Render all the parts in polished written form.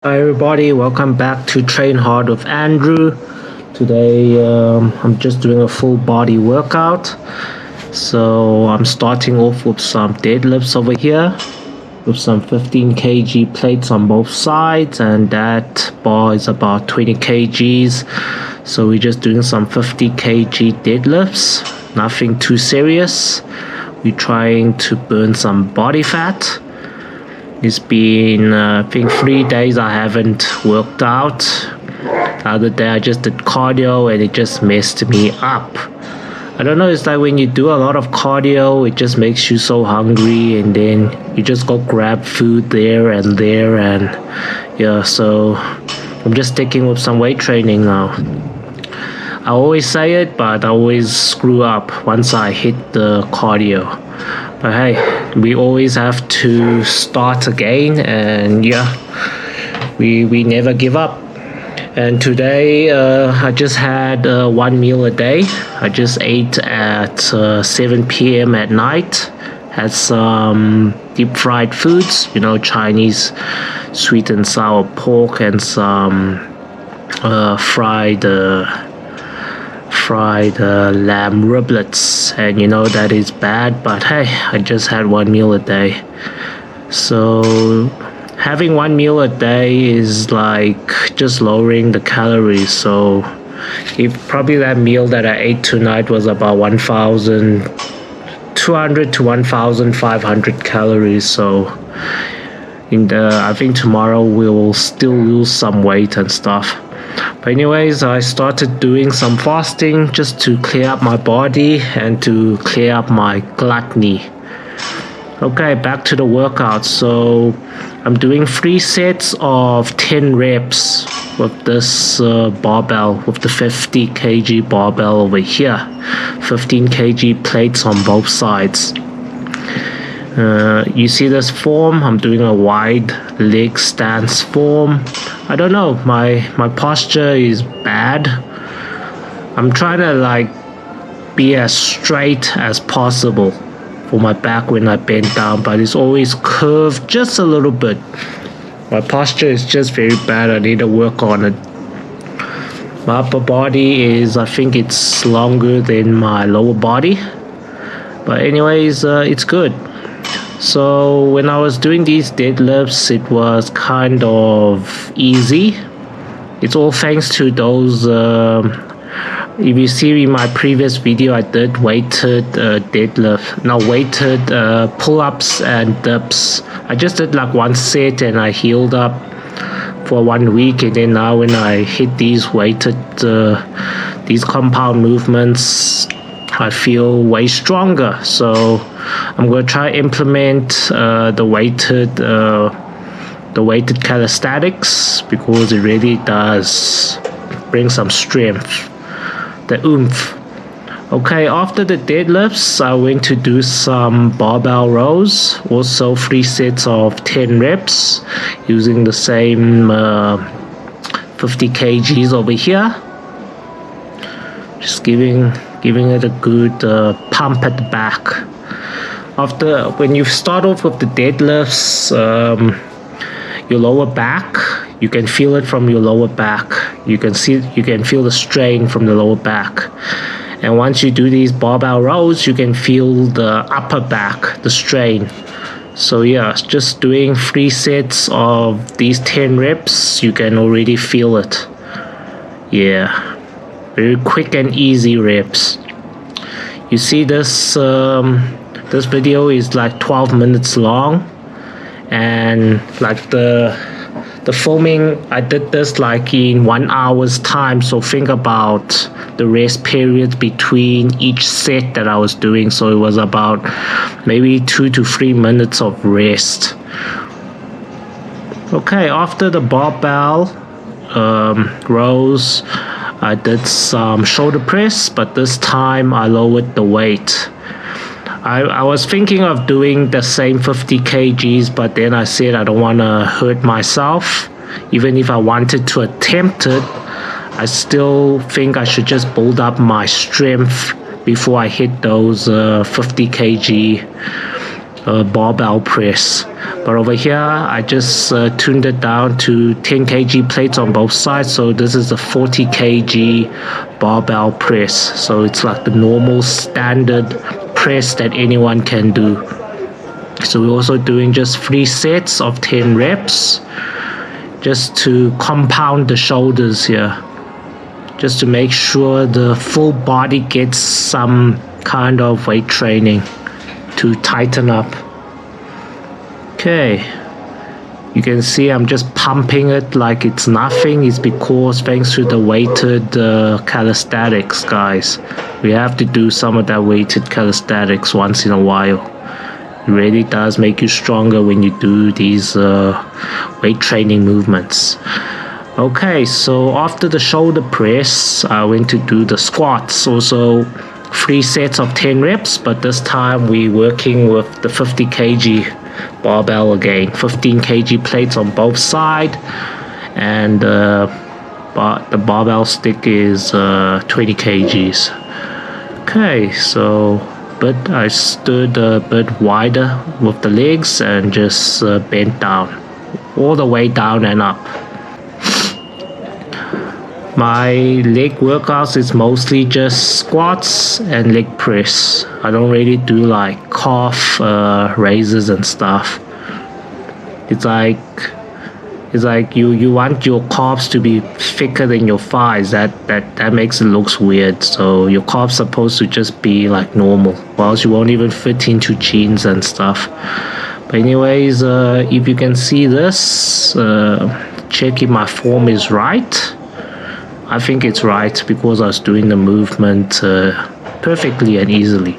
Hi everybody, welcome back to Train Hard with Andrew. Today I'm just doing a full body workout. So I'm starting off with some deadlifts over here with some 15 kg plates on both sides, and that bar is about 20 kgs. So we're just doing some 50 kg deadlifts, nothing too serious. We're trying to burn some body fat. It's been, I think, 3 days I haven't worked out. The other day I just did cardio and it just messed me up. I don't know, it's like when you do a lot of cardio, it just makes you so hungry, and then you just go grab food there, and yeah, so I'm just sticking with some weight training now. I always say it, but I always screw up once I hit the cardio. But hey, we always have to start again, and yeah, we never give up. And today I just had one meal a day. I just ate at 7 p.m. at night. Had some deep fried foods, Chinese sweet and sour pork, and some fried lamb riblets, and that is bad, but hey, I just had one meal a day. So having one meal a day is like just lowering the calories. So if probably that meal that I ate tonight was about 1,200 to 1,500 calories. So I think tomorrow we'll still lose some weight and stuff. But anyways, I started doing some fasting just to clear up my body and to clear up my gluttony. Okay, back to the workout. So I'm doing 3 sets of 10 reps with this barbell, with the 50 kg barbell over here. 15 kg plates on both sides. You see this form? I'm doing a wide leg stance form. I don't know, my posture is bad. I'm trying to be as straight as possible for my back when I bend down, but it's always curved just a little bit. My posture is just very bad. I need to work on it. My upper body is, I think it's longer than my lower body, but anyways, it's good. So when I was doing these deadlifts, it was kind of easy. It's all thanks to those, if you see in my previous video, I did weighted pull-ups and dips. I just did like one set and I healed up for 1 week, and then now when I hit these these compound movements, I feel way stronger. So I'm going to try implement the weighted calisthenics, because it really does bring some strength, the oomph. Okay, after the deadlifts, I went to do some barbell rows, also 3 sets of 10 reps using the same 50 kgs over here. Just giving it a good pump at the back. When you start off with the deadlifts, your lower back, you can feel it from your lower back. You can feel the strain from the lower back. And once you do these barbell rows, you can feel the upper back, the strain. So yeah, just doing 3 sets of these 10 reps, you can already feel it. Yeah, very quick and easy reps. You see this video is like 12 minutes long, and like the filming, I did this like in 1 hour's time. So think about the rest periods between each set that I was doing. So it was about maybe 2 to 3 minutes of rest. Okay, after the barbell rows, I did some shoulder press, but this time I lowered the weight. I was thinking of doing the same 50 kgs, but then I said I don't want to hurt myself. Even if I wanted to attempt it, I still think I should just build up my strength before I hit those 50 kg barbell press. But over here I just tuned it down to 10 kg plates on both sides, so this is a 40 kg barbell press, so it's like the normal standard press that anyone can do. So we're also doing just 3 sets of 10 reps just to compound the shoulders here, just to make sure the full body gets some kind of weight training to tighten up. Okay, you can see I'm just pumping it like it's nothing. It's because thanks to the weighted calisthenics, guys. We have to do some of that weighted calisthenics once in a while. It really does make you stronger when you do these weight training movements. Okay, so after the shoulder press, I went to do the squats. Also 3 sets of 10 reps, but this time we're working with the 50 kg barbell again. 15 kg plates on both sides, and the barbell stick is 20 kgs. Okay, so I stood a bit wider with the legs and just bent down, all the way down and up. My leg workouts is mostly just squats and leg press. I don't really do like calf raises and stuff. It's like you want your calves to be thicker than your thighs. That makes it looks weird. So your calves supposed to just be like normal, or else you won't even fit into jeans and stuff. But anyways, if you can see this, check if my form is right. I think it's right because I was doing the movement perfectly and easily.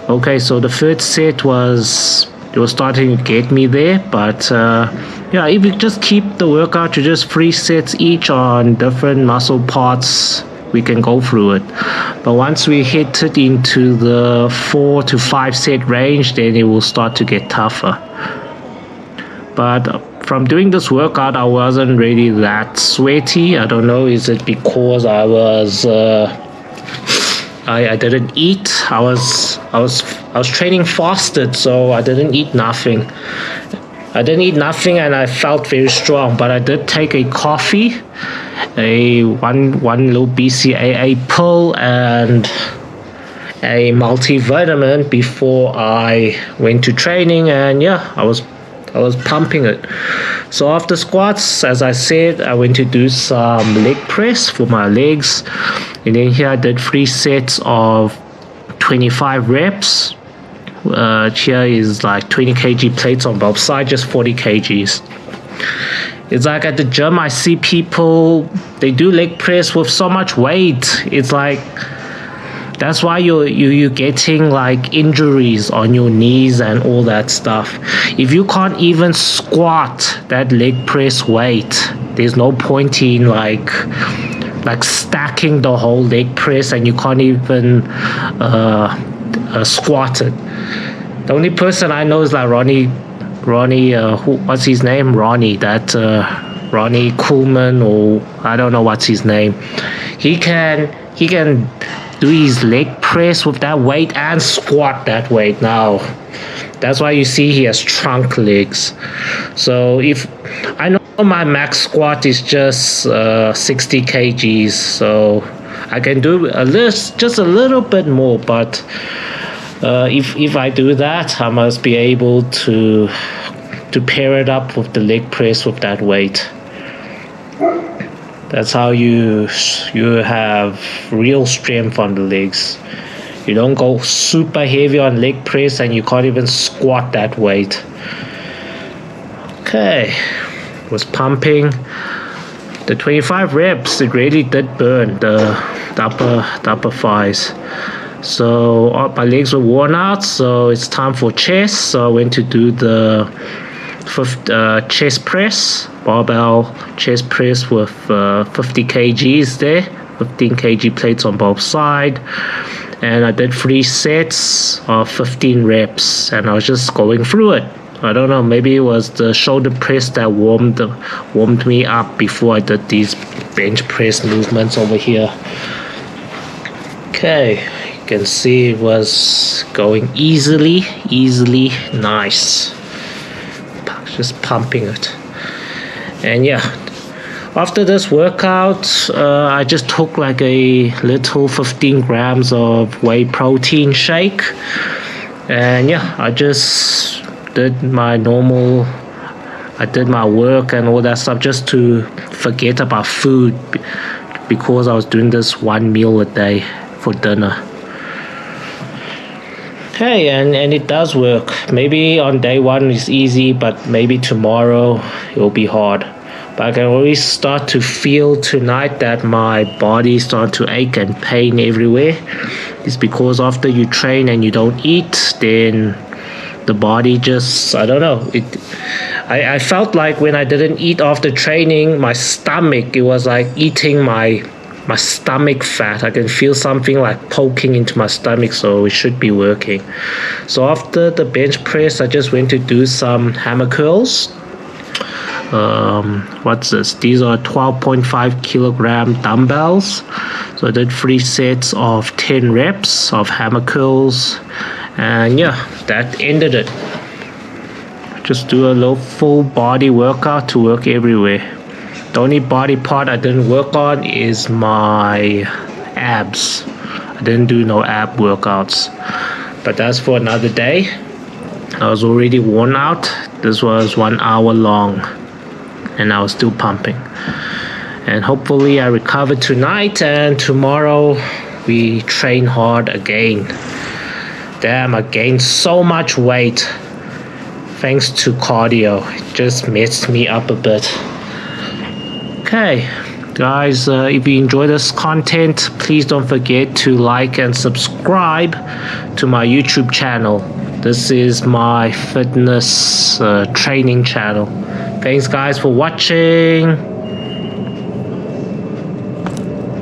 Okay, so the third set was starting to get me there, but yeah, if you just keep the workout to just 3 sets each on different muscle parts, we can go through it. But once we hit it into the 4 to 5 set range, then it will start to get tougher. But from doing this workout, I wasn't really that sweaty. I don't know, is it because I was I didn't eat. I was training fasted, so I didn't eat nothing. And I felt very strong. But I did take a coffee, one little BCAA pill, and a multivitamin before I went to training, and yeah, I was pumping it. So after squats, as I said, I went to do some leg press for my legs, and then here I did 3 sets of 25 reps. Here is like 20 kg plates on both sides, just 40 kgs. It's like at the gym I see people, they do leg press with so much weight. It's like, that's why you're getting like injuries on your knees and all that stuff. If you can't even squat that leg press weight, there's no point in like stacking the whole leg press and you can't even squat it. The only person I know is like Ronnie, what's his name? Ronnie Coolman, or I don't know what's his name. He can do his leg press with that weight and squat that weight now. That's why you see he has trunk legs. So if I know my max squat is just 60 kgs, so I can do just a little bit more, but if I do that, I must be able to pair it up with the leg press with that weight. That's how you have real strength on the legs. You don't go super heavy on leg press and you can't even squat that weight. Okay, was pumping. The 25 reps, it really did burn the upper thighs. So my legs were worn out, so it's time for chest. So I went to do the chest press, barbell chest press with 50 kgs there, 15 kg plates on both sides, and I did 3 sets of 15 reps, and I was just going through it. I don't know, maybe it was the shoulder press that warmed me up before I did these bench press movements over here. Okay, can see it was going easily. Nice. Just pumping it. And yeah, after this workout, I just took like a little 15 grams of whey protein shake. And yeah, I just did my work and all that stuff just to forget about food, because I was doing this one meal a day for dinner. Hey, and it does work. Maybe on day one it's easy, but maybe tomorrow it'll be hard. But I can already start to feel tonight that my body is starting to ache and pain everywhere. It's because after you train and you don't eat, then the body just, I don't know. I felt like when I didn't eat after training, my stomach, it was like eating my stomach fat. I can feel something like poking into my stomach, so it should be working. So after the bench press, I just went to do some hammer curls. What's this? These are 12.5 kilogram dumbbells. So I did 3 sets of 10 reps of hammer curls, and yeah, that ended it. Just do a little full body workout to work everywhere. The only body part I didn't work on is my abs. I didn't do no ab workouts, but that's for another day. I was already worn out. This was 1 hour long and I was still pumping. And hopefully I recover tonight, and tomorrow we train hard again. Damn, I gained so much weight thanks to cardio. It just messed me up a bit. Okay, guys, if you enjoy this content, please don't forget to like and subscribe to my YouTube channel. This is my fitness training channel. Thanks, guys, for watching.